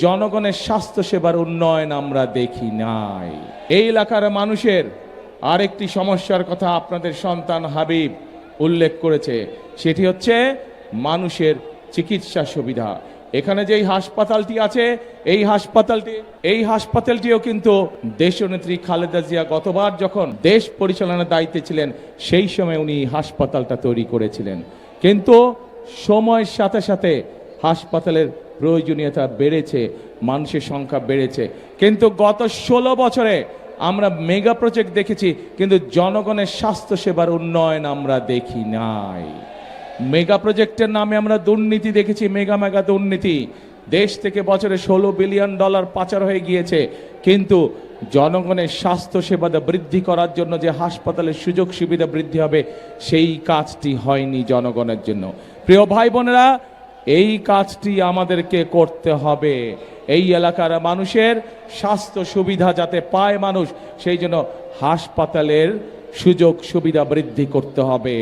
জনগণের স্বাস্থ্য সেবার উন্নয়ন আমরা দেখি নাই। এই এলাকার মানুষের আরেকটি সমস্যার কথা আপনাদের সন্তান হাবিব উল্লেখ করেছে, সেটি হচ্ছে মানুষের চিকিৎসা সুবিধা। এখানে যেই হাসপাতালটি আছে এই হাসপাতালটিও কিন্তু দেশনেত্রী খালেদা জিয়া গতবার যখন দেশ পরিচালনার দায়িত্বে ছিলেন সেই সময় উনি হাসপাতালটা তৈরি করেছিলেন। কিন্তু সময়ের সাথে সাথে হাসপাতালের প্রয়োজনীয়তা বেড়েছে, মানুষের সংখ্যা বেড়েছে, কিন্তু গত 16 বছরে আমরা মেগা প্রজেক্ট দেখেছি, কিন্তু জনগণের স্বাস্থ্য সেবার উন্নয়ন আমরা দেখি নাই। মেগা প্রজেক্টের নামে আমরা দুর্নীতি দেখেছি, মেগা দুর্নীতি। দেশ থেকে বছরে $16 বিলিয়ন পাচার হয়ে গিয়েছে, কিন্তু জনগণের স্বাস্থ্য সেবা বৃদ্ধি করার জন্য যে হাসপাতালের সুযোগ সুবিধা বৃদ্ধি হবে সেই কাজটি হয়নি জনগণের জন্য। প্রিয় ভাই বোনেরা, এই কাজটি আমাদেরকে করতে হবে। এই এলাকার মানুষের স্বাস্থ্য সুবিধা যাতে পায় মানুষ, সেই জন্য হাসপাতালের সুযোগ সুবিধা বৃদ্ধি করতে হবে।